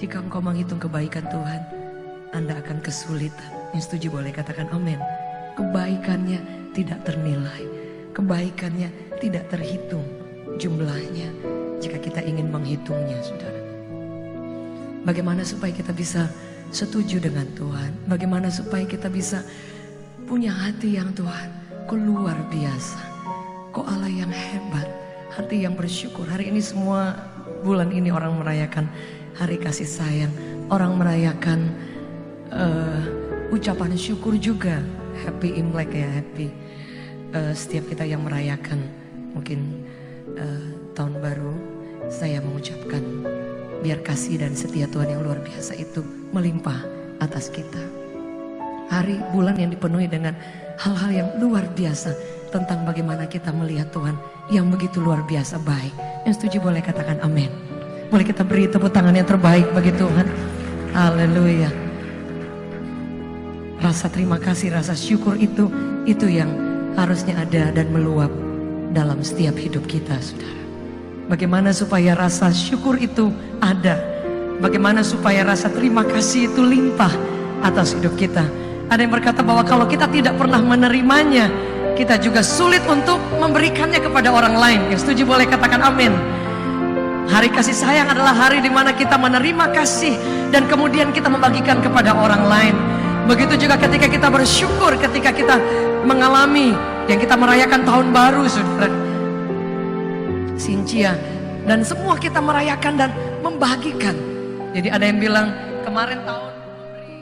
Jika engkau menghitung kebaikan Tuhan, Anda akan kesulitan. Yang setuju boleh katakan amin. Kebaikannya tidak ternilai, kebaikannya tidak terhitung jumlahnya jika kita ingin menghitungnya, saudara. Bagaimana supaya kita bisa setuju dengan Tuhan? Bagaimana supaya kita bisa punya hati yang Tuhan, kau luar biasa, kau Allah yang hebat, hati yang bersyukur. Hari ini semua bulan ini orang merayakan hari kasih sayang, orang merayakan ucapan syukur juga. Happy Imlek ya, happy. Setiap kita yang merayakan mungkin tahun baru, saya mengucapkan biar kasih dan setia Tuhan yang luar biasa itu melimpah atas kita. Hari bulan yang dipenuhi dengan hal-hal yang luar biasa tentang bagaimana kita melihat Tuhan yang begitu luar biasa baik. Yang setuju boleh katakan amin. Boleh kita beri tepuk tangan yang terbaik bagi Tuhan. Haleluya. Rasa terima kasih, rasa syukur itu yang harusnya ada dan meluap dalam setiap hidup kita, saudara. Bagaimana supaya rasa syukur itu ada? Bagaimana supaya rasa terima kasih itu limpah atas hidup kita? Ada yang berkata bahwa kalau kita tidak pernah menerimanya, kita juga sulit untuk memberikannya kepada orang lain. Yang setuju boleh katakan amin. Hari kasih sayang adalah hari di mana kita menerima kasih dan kemudian kita membagikan kepada orang lain. Begitu juga ketika kita bersyukur, ketika kita mengalami yang kita merayakan tahun baru, saudara. Sincia dan semua kita merayakan dan membagikan. Jadi ada yang bilang kemarin tahun memberi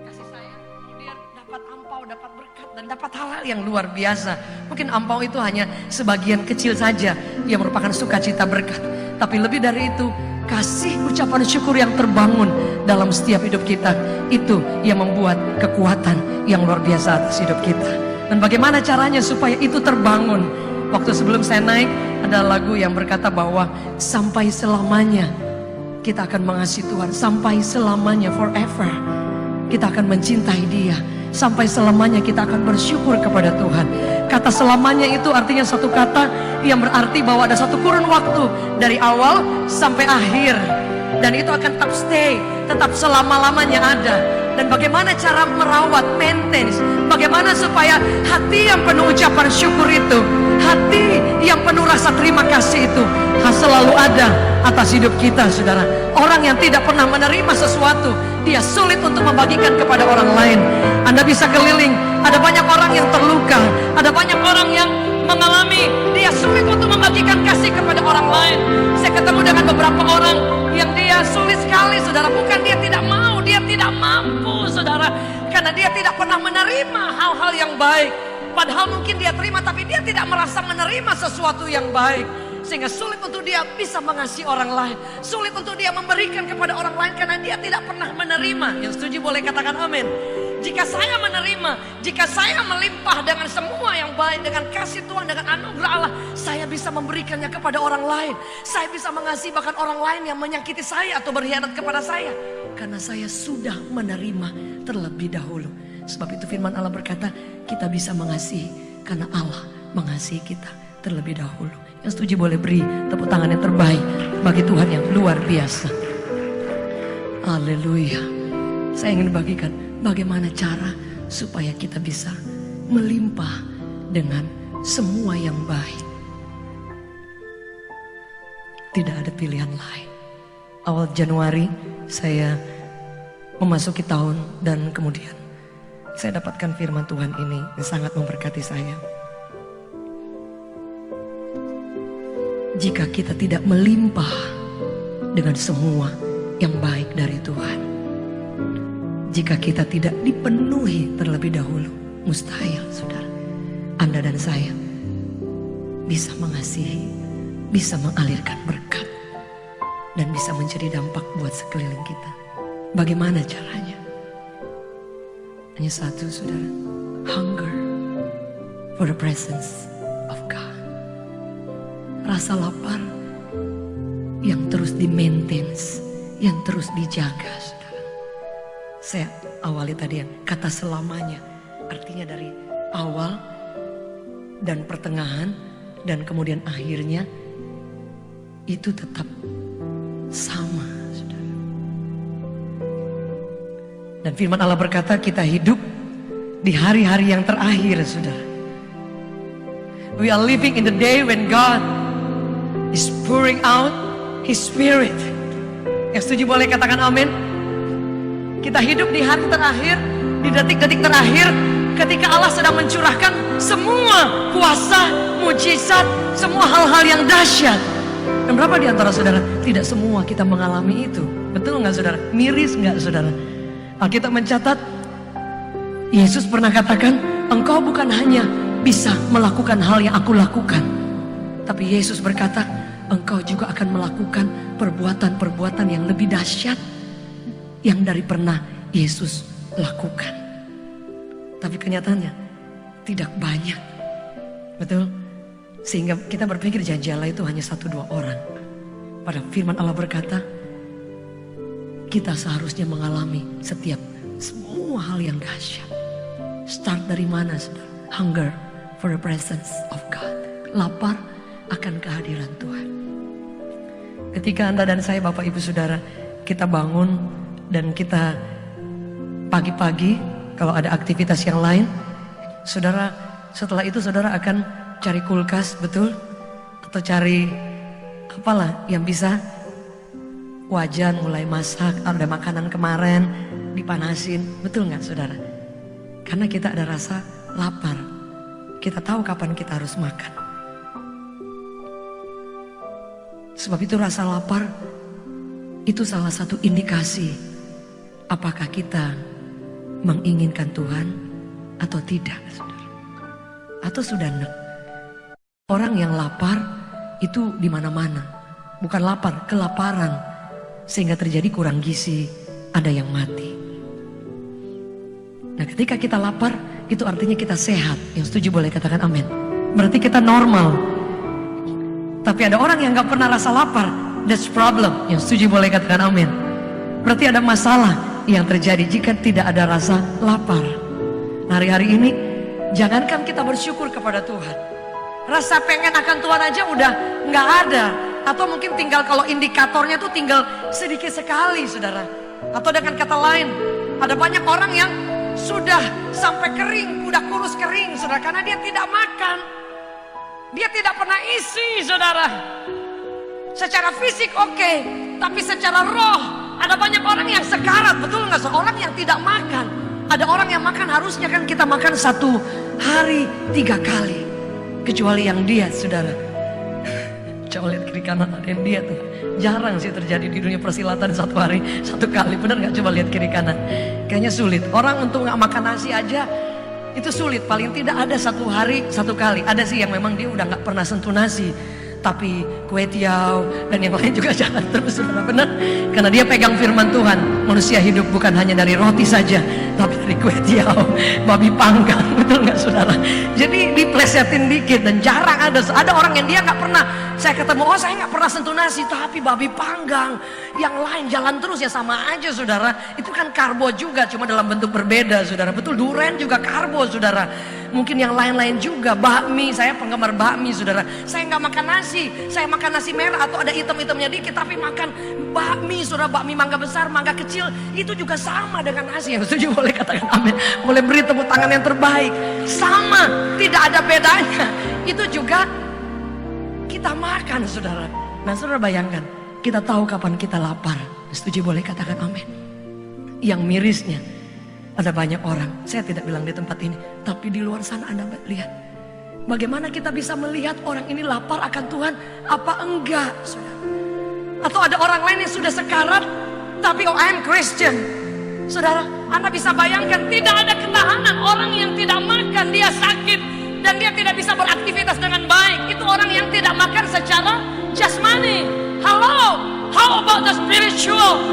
kasih sayang, kemudian dapat ampau, dapat berkat dan dapat hal-hal yang luar biasa. Mungkin ampau itu hanya sebagian kecil saja yang merupakan sukacita berkat. Tapi lebih dari itu, kasih ucapan syukur yang terbangun dalam setiap hidup kita, itu yang membuat kekuatan yang luar biasa atas hidup kita. Dan bagaimana caranya supaya itu terbangun? Waktu sebelum saya naik, ada lagu yang berkata bahwa sampai selamanya kita akan mengasihi Tuhan, sampai selamanya, forever kita akan mencintai Dia, sampai selamanya kita akan bersyukur kepada Tuhan. Kata selamanya itu artinya satu kata yang berarti bahwa ada satu kurun waktu dari awal sampai akhir, dan itu akan tetap stay, tetap selama-lamanya ada. Dan bagaimana cara merawat, maintenance, bagaimana supaya hati yang penuh ucapan syukur itu, hati yang penuh rasa terima kasih itu selalu ada atas hidup kita, saudara. Orang yang tidak pernah menerima sesuatu, dia sulit untuk membagikan kepada orang lain. Anda bisa keliling, ada banyak orang yang terluka, ada banyak orang yang mengalami, dia sulit untuk membagikan kasih kepada orang lain. Saya ketemu dengan beberapa orang yang dia sulit sekali, saudara. Bukan dia tidak mau, dia tidak mampu, saudara, karena dia tidak pernah menerima hal-hal yang baik. Padahal mungkin dia terima, tapi dia tidak merasa menerima sesuatu yang baik, sehingga sulit untuk dia bisa mengasihi orang lain, sulit untuk dia memberikan kepada orang lain karena dia tidak pernah menerima. Yang setuju boleh katakan amin. Jika saya menerima, jika saya melimpah dengan semua yang baik, dengan kasih Tuhan, dengan anugerah Allah, saya bisa memberikannya kepada orang lain. Saya bisa mengasihi bahkan orang lain yang menyakiti saya atau berkhianat kepada saya, karena saya sudah menerima terlebih dahulu. Sebab itu firman Allah berkata, kita bisa mengasihi karena Allah mengasihi kita terlebih dahulu. Yang setuju boleh beri tepuk tangan yang terbaik bagi Tuhan yang luar biasa. Haleluya. Saya ingin bagikan bagaimana cara supaya kita bisa melimpah dengan semua yang baik. Tidak ada pilihan lain. Awal Januari saya memasuki tahun, dan kemudian saya dapatkan firman Tuhan ini yang sangat memberkati saya. Jika kita tidak melimpah dengan semua yang baik dari Tuhan, jika kita tidak dipenuhi terlebih dahulu, mustahil, saudara, Anda dan saya bisa mengasihi, bisa mengalirkan berkat, dan bisa menjadi dampak buat sekeliling kita. Bagaimana caranya? Hanya satu, saudara. Hunger for the presence of God. Rasa lapar yang terus di-maintenance, yang terus dijaga, saudara. Saya awali tadi yang kata selamanya, artinya dari awal dan pertengahan dan kemudian akhirnya itu tetap sama, saudara. Dan firman Allah berkata kita hidup di hari-hari yang terakhir, saudara. We are living in the day when God is pouring out His Spirit. Yang setuju boleh katakan amin. Kita hidup di hari terakhir, di detik-detik terakhir, ketika Allah sedang mencurahkan semua kuasa, mujizat, semua hal-hal yang dahsyat. Dan berapa di antara saudara, tidak semua kita mengalami itu. Betul nggak saudara? Miris nggak saudara? Alkitab mencatat, Yesus pernah katakan, engkau bukan hanya bisa melakukan hal yang aku lakukan, tapi Yesus berkata, engkau juga akan melakukan perbuatan-perbuatan yang lebih dahsyat yang dari pernah Yesus lakukan. Tapi kenyataannya tidak banyak. Betul? Sehingga kita berpikir janji Allah itu hanya 1-2 orang. Pada firman Allah berkata, kita seharusnya mengalami semua hal yang dahsyat. Start dari mana saudara? Hunger for the presence of God. Lapar akan kehadiran Tuhan. Ketika Anda dan saya, Bapak Ibu Saudara, kita bangun dan kita pagi-pagi kalau ada aktivitas yang lain, saudara, setelah itu saudara akan cari kulkas, betul? Atau cari apalah yang bisa, wajan mulai masak, ada makanan kemarin dipanasin, betul nggak saudara? Karena kita ada rasa lapar, kita tahu kapan kita harus makan. Sebab itu rasa lapar itu salah satu indikasi apakah kita menginginkan Tuhan atau tidak, saudara. Atau sudah enak. Orang yang lapar itu di mana-mana, bukan lapar, kelaparan, sehingga terjadi kurang gizi, ada yang mati. Nah, ketika kita lapar, itu artinya kita sehat. Yang setuju boleh katakan amin. Berarti kita normal. Tapi ada orang yang gak pernah rasa lapar, that's problem. Yang setuju boleh katakan amin. Berarti ada masalah yang terjadi jika tidak ada rasa lapar. Nah, hari-hari ini jangankan kita bersyukur kepada Tuhan, rasa pengen akan Tuhan aja udah gak ada. Atau mungkin tinggal, kalau indikatornya tuh tinggal sedikit sekali, saudara. Atau dengan kata lain, ada banyak orang yang sudah sampai kering, udah kurus kering, saudara, karena dia tidak makan. Dia tidak pernah isi, saudara. Secara fisik oke, tapi secara roh ada banyak orang yang sekarat, betul nggak? Seorang yang tidak makan. Ada orang yang makan, harusnya kan kita makan 1 hari 3 kali. Kecuali yang diet, saudara. Coba lihat kiri kanan, ada yang diet tuh. Jarang sih terjadi di dunia persilatan 1 hari 1 kali. Benar nggak? Coba lihat kiri kanan. Kayaknya sulit. Orang untuk nggak makan nasi aja itu sulit. Paling tidak ada 1 hari 1 kali. Ada sih yang memang dia udah nggak pernah sentuh nasi, tapi kue tiaw dan yang lain juga jalan terus, saudara. Benar? Karena dia pegang firman Tuhan, manusia hidup bukan hanya dari roti saja, tapi dari kue tiaw, babi panggang. Betul nggak, saudara? Jadi diplesetin dikit. Dan jarang ada orang yang dia nggak pernah, saya ketemu, oh saya nggak pernah sentuh nasi, tapi babi panggang. Yang lain jalan terus, ya sama aja, saudara. Itu kan karbo juga, cuma dalam bentuk berbeda, saudara. Betul, durian juga karbo, saudara. Mungkin yang lain-lain juga, bakmi, saya penggemar bakmi, saudara. Saya nggak makan nasi, saya makan nasi merah atau ada hitam-hitamnya dikit, tapi makan bakmi, saudara. Bakmi mangga besar, mangga kecil, itu juga sama dengan nasi. Yang setuju boleh katakan amin. Boleh beri tepuk tangan yang terbaik. Sama, tidak ada bedanya. Itu juga kita makan, saudara. Nah, saudara bayangkan, kita tahu kapan kita lapar. Setuju boleh katakan amin. Yang mirisnya, ada banyak orang, saya tidak bilang di tempat ini, tapi di luar sana Anda lihat. Bagaimana kita bisa melihat orang ini lapar akan Tuhan, apa enggak, saudara? Atau ada orang lain yang sudah sekarat, tapi oh I'm Christian. Saudara, Anda bisa bayangkan, tidak ada ketahanan. Orang yang tidak makan, dia sakit, dan dia tidak bisa beraktivitas dengan baik. Itu orang yang tidak makan secara jasmani. Halo, how about the spiritual?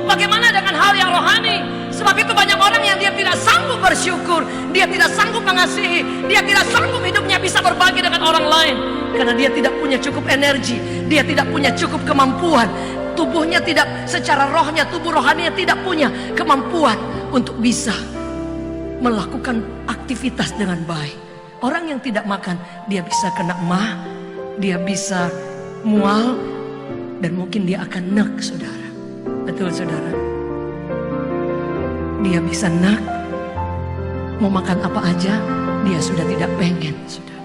Bagaimana dengan hal yang rohani? Sebab itu banyak orang yang dia tidak sanggup bersyukur, dia tidak sanggup mengasihi, dia tidak sanggup hidupnya bisa berbagi dengan orang lain. Karena dia tidak punya cukup energi, dia tidak punya cukup kemampuan. Tubuhnya tidak, secara rohnya, tubuh rohaninya tidak punya kemampuan untuk bisa melakukan aktivitas dengan baik. Orang yang tidak makan, dia bisa kena mah, dia bisa mual, dan mungkin dia akan nek, saudara. Betul, saudara. Dia bisa nak, mau makan apa aja, dia sudah tidak pengen, saudara.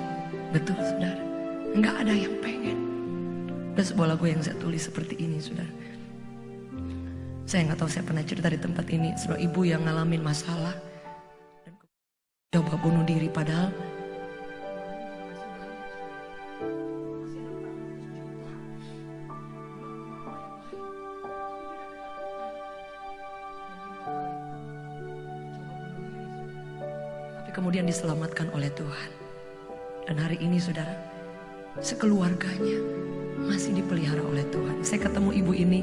Betul, saudara. Enggak ada yang pengen. Ada sebuah lagu yang saya tulis seperti ini, saudara. Saya nggak tahu, saya pernah cerita di tempat ini, sebuah ibu yang ngalamin masalah dan coba bunuh diri, padahal kemudian diselamatkan oleh Tuhan. Dan hari ini saudara, sekeluarganya masih dipelihara oleh Tuhan. Saya ketemu ibu ini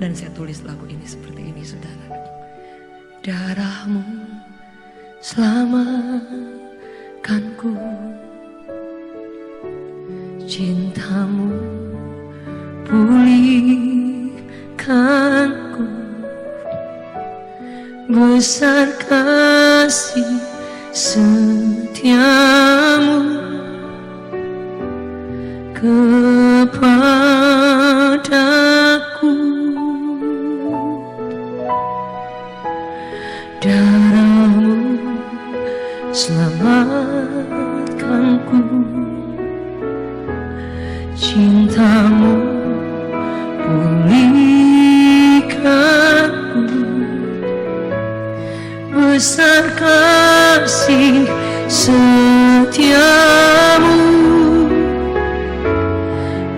dan saya tulis lagu ini seperti ini, saudara. Darahmu selamatkanku, cintamu pulihkanku, besar kasih setiamu kepadaku. Darahmu selamatkanku, cintamu pulihkanku, besar kasih setiamu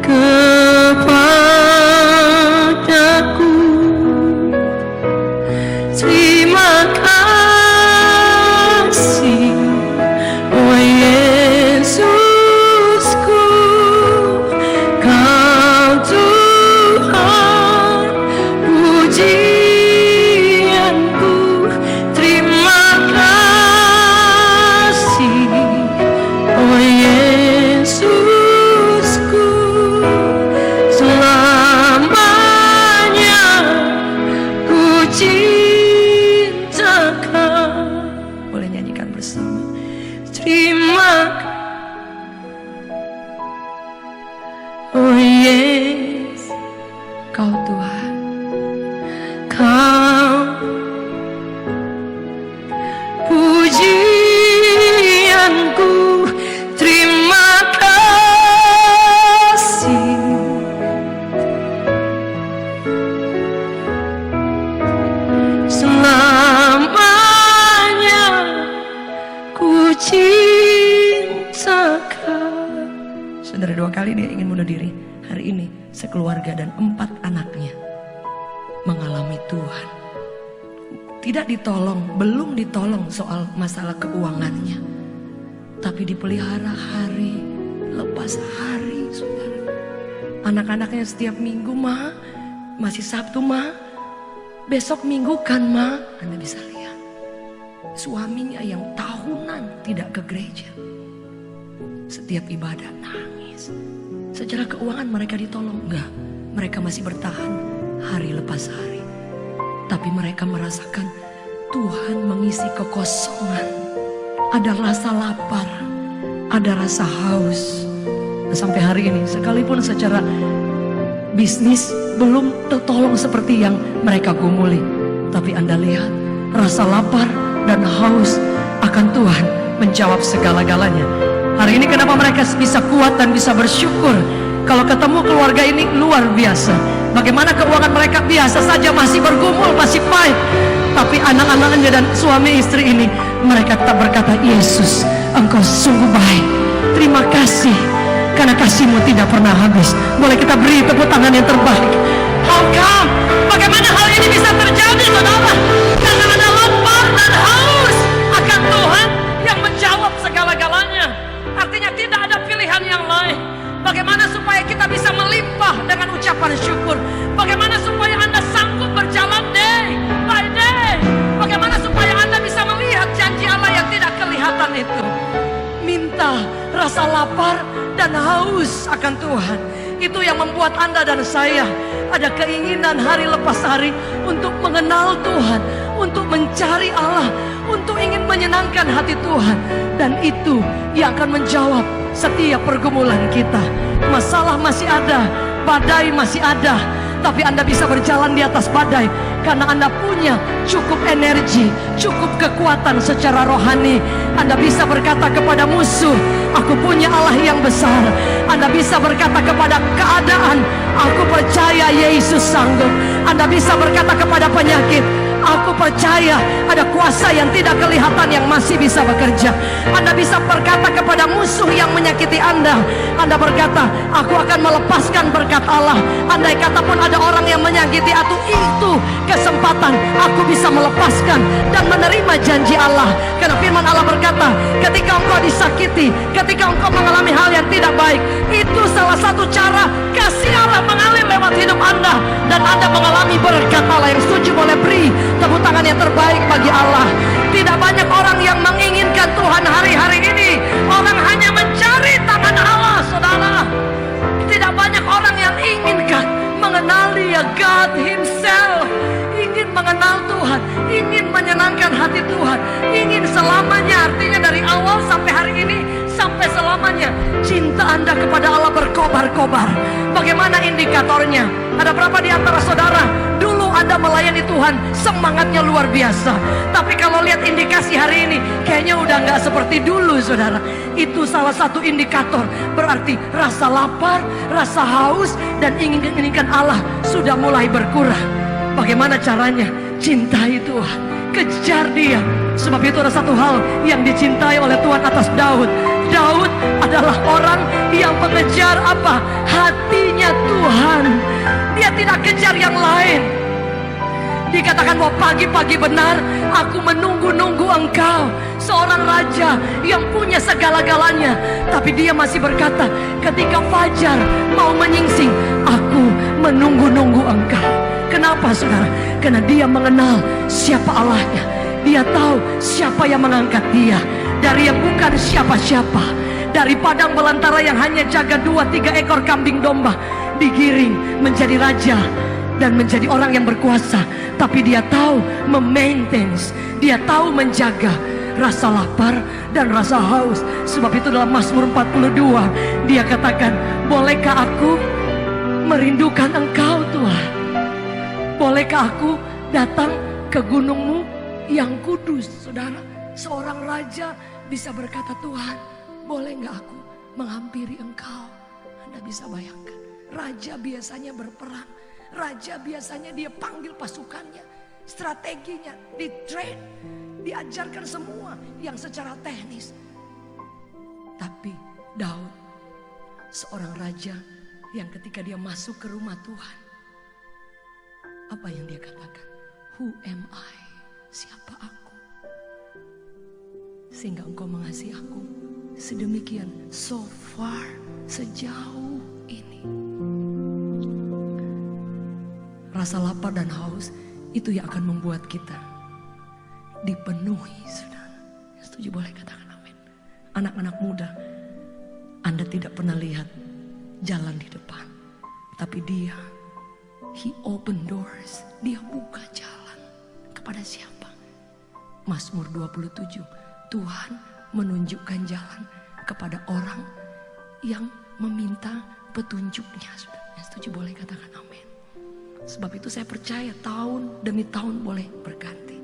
kepadaku. Terima kasih, oh Yesusku, Kau Tuhan pujianku. Terima kasih, oh Yesusku, selamanya ku cinta Kau. Boleh nyanyikan bersama. Terima kasih, oh Yesus, Kau Tuhan, Kau pujianku. Terima kasih, selamanya ku cinta Kau. Saudara, 2 kali dia ingin bunuh diri. Hari ini sekeluarga dan 4 anaknya mengalami Tuhan. Tidak ditolong, belum ditolong soal masalah keuangannya, tapi dipelihara hari lepas hari, saudara. Anak-anaknya setiap minggu, ma, masih Sabtu, ma, besok minggu kan, ma. Anda bisa lihat suaminya yang tahunan tidak ke gereja, setiap ibadah nangis. Secara keuangan mereka ditolong? Enggak, mereka masih bertahan hari lepas hari. Tapi mereka merasakan Tuhan mengisi kekosongan. Ada rasa lapar, ada rasa haus. Nah, sampai hari ini sekalipun secara bisnis belum tertolong seperti yang mereka gumuli, tapi Anda lihat rasa lapar dan haus akan Tuhan menjawab segala-galanya. Hari ini kenapa mereka bisa kuat dan bisa bersyukur? Kalau ketemu keluarga ini luar biasa. Bagaimana keuangan mereka biasa saja, masih bergumul, masih pahit. Tapi anak-anaknya dan suami istri ini, mereka tetap berkata, Yesus, Engkau sungguh baik. Terima kasih, karena kasih-Mu tidak pernah habis. Boleh kita beri tepuk tangan yang terbaik. How come? Bagaimana hal ini bisa terjadi, saudara? Karena ada lapar dan haus akan Tuhan yang menjawab segala-galanya. Artinya tidak ada pilihan yang lain. Bagaimana supaya kita bisa melimpah dengan ucapan syukur? Bagaimana supaya Anda sanggup berjalan day by day? Bagaimana supaya Anda bisa melihat janji Allah yang tidak kelihatan itu? Minta rasa lapar dan haus akan Tuhan. Itu yang membuat Anda dan saya ada keinginan hari lepas hari untuk mengenal Tuhan, untuk mencari Allah, untuk ingin menyenangkan hati Tuhan. Dan itu yang akan menjawab setiap pergumulan kita. Masalah masih ada, badai masih ada, tapi Anda bisa berjalan di atas badai Karena Anda punya cukup energi, cukup kekuatan secara rohani. Anda bisa berkata kepada musuh, aku punya Allah yang besar. Anda bisa berkata kepada keadaan, aku percaya Yesus sanggup. Anda bisa berkata kepada penyakit, aku percaya ada kuasa yang tidak kelihatan yang masih bisa bekerja. Anda bisa berkata kepada musuh yang menyakiti Anda, Anda berkata, aku akan melepaskan berkat Allah. Andai kata pun ada orang yang menyakiti aku, itu kesempatan aku bisa melepaskan dan menerima janji Allah. Karena firman Allah berkata, ketika engkau disakiti, ketika engkau mengalami hal yang tidak baik, itu salah satu cara kasih Allah mengalir lewat hidup Anda, dan Anda mengalami berkat Allah. Yang setuju boleh beri tepuk tangan yang terbaik bagi Allah. Tidak banyak orang yang menginginkan Tuhan hari-hari ini. Orang hanya mencari tangan Allah, saudara. Tidak banyak orang yang inginkan mengenali ya God Himself. Ingin mengenal Tuhan, ingin menyenangkan hati Tuhan, ingin selamanya, artinya dari awal sampai hari ini, sampai selamanya cinta Anda kepada Allah berkobar-kobar. Bagaimana indikatornya? Ada berapa di antara saudara dulu Anda melayani Tuhan semangatnya luar biasa, tapi kalau lihat indikasi hari ini kayaknya udah nggak seperti dulu, saudara. Itu salah satu indikator, berarti rasa lapar, rasa haus, dan inginkan Allah sudah mulai berkurang. Bagaimana caranya? Cintai Tuhan, kejar Dia. Sebab itu ada satu hal yang dicintai oleh Tuhan atas Daud. Daud adalah orang yang mengejar apa? Hatinya Tuhan. Dia tidak kejar yang lain. Dikatakan bahwa pagi-pagi benar aku menunggu-nunggu engkau. Seorang raja yang punya segala-galanya, tapi dia masih berkata, ketika fajar mau menyingsing, aku menunggu-nunggu engkau. Kenapa, saudara? Karena dia mengenal siapa Allahnya. Dia tahu siapa yang mengangkat dia dari yang bukan siapa-siapa, dari padang belantara yang hanya jaga 2-3 ekor kambing domba, digiring menjadi raja dan menjadi orang yang berkuasa. Tapi dia tahu memaintain, dia tahu menjaga rasa lapar dan rasa haus. Sebab itu dalam Mazmur 42 dia katakan, bolehkah aku merindukan engkau Tuhan? Bolehkah aku datang ke gunungmu yang kudus? Saudara, seorang raja bisa berkata, Tuhan, boleh nggak aku menghampiri engkau? Anda bisa bayangkan, raja biasanya berperang. Raja biasanya dia panggil pasukannya, strateginya di-train, diajarkan semua yang secara teknis. Tapi Daud, seorang raja yang ketika dia masuk ke rumah Tuhan, apa yang dia katakan? Who am I? Siapa aku? Sehingga engkau mengasihi aku sedemikian, so far, sejauh ini. Rasa lapar dan haus itu yang akan membuat kita dipenuhi, saudara. Setuju boleh katakan amin. Anak-anak muda, Anda tidak pernah lihat jalan di depan, tapi Dia, He open doors. Dia buka jalan. Kepada siapa? Mazmur 27, Tuhan menunjukkan jalan kepada orang yang meminta petunjuknya. Setuju boleh katakan amin. Sebab itu saya percaya tahun demi tahun boleh berganti.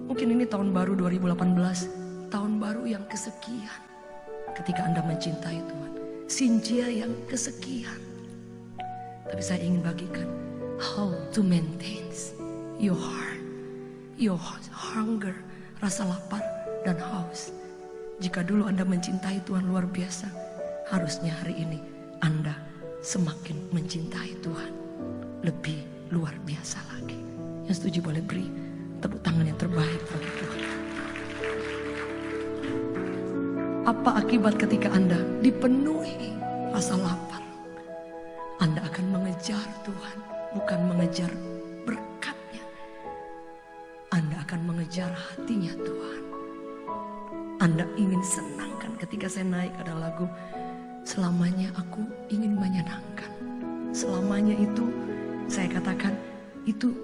Mungkin ini tahun baru 2018, tahun baru yang kesekian ketika Anda mencintai Tuhan. Sinjia yang kesekian. Tapi saya ingin bagikan how to maintain your heart, your hunger, rasa lapar dan haus. Jika dulu Anda mencintai Tuhan luar biasa, harusnya hari ini Anda semakin mencintai Tuhan lebih luar biasa lagi. Yang setuju boleh beri tepuk tangan yang terbaik bagi Tuhan. Apa akibat ketika Anda dipenuhi rasa lapar? Anda akan mengejar Tuhan, bukan mengejar berkatnya. Anda akan mengejar hatinya Tuhan. Anda ingin senangkan. Ketika saya naik ada lagu, selamanya aku ingin menyenangkan. Selamanya itu saya katakan itu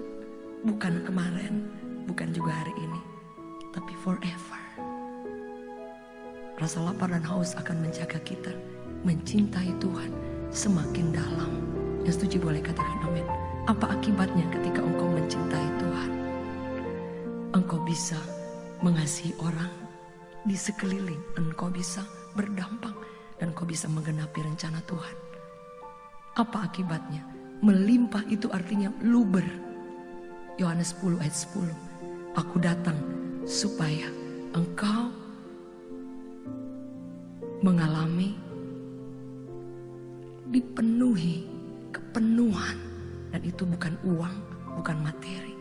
bukan kemarin, bukan juga hari ini, tapi forever. Rasa lapar dan haus akan menjaga kita mencintai Tuhan semakin dalam. Yang setuju boleh katakan amin. Apa akibatnya ketika engkau mencintai Tuhan? Engkau bisa mengasihi orang di sekeliling, engkau bisa berdampak, dan engkau bisa menggenapi rencana Tuhan. Apa akibatnya? Melimpah itu artinya luber. Yohanes 10 ayat 10. Aku datang supaya engkau mengalami dipenuhi kepenuhan. Dan itu bukan uang, bukan materi,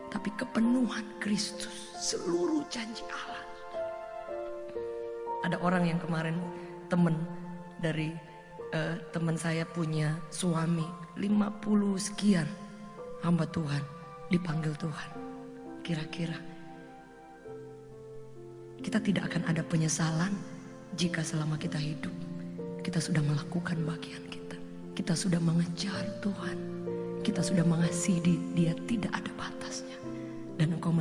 tapi kepenuhan Kristus, seluruh janji Allah. Ada orang yang kemarin teman dari teman saya punya suami 50 sekian hamba Tuhan, dipanggil Tuhan. Kira-kira kita tidak akan ada penyesalan jika selama kita hidup kita sudah melakukan bagian kita. Kita sudah mengejar Tuhan. Kita sudah mengasihi Dia, tidak ada batasnya. Dan engkau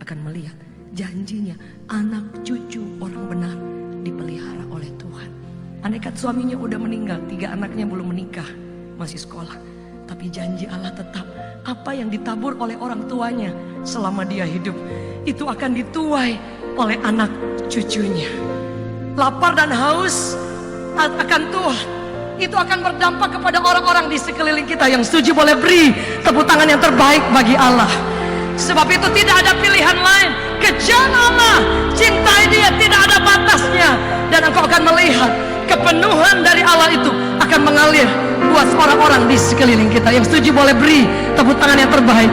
akan melihat janjinya, anak cucu orang benar dipelihara oleh Tuhan. Andaikan suaminya udah meninggal, 3 anaknya belum menikah, masih sekolah, tapi janji Allah tetap, apa yang ditabur oleh orang tuanya selama dia hidup, itu akan dituai oleh anak cucunya. Lapar dan haus akan Tuhan, itu akan berdampak kepada orang-orang di sekeliling kita. Yang setuju boleh beri tepuk tangan yang terbaik bagi Allah. Sebab itu tidak ada pilihan lain, kejar Allah, cintai Dia, tidak ada batasnya. Dan engkau akan melihat kepenuhan dari Allah itu akan mengalir buat orang-orang di sekeliling kita. Yang setuju boleh beri tepuk tangan yang terbaik.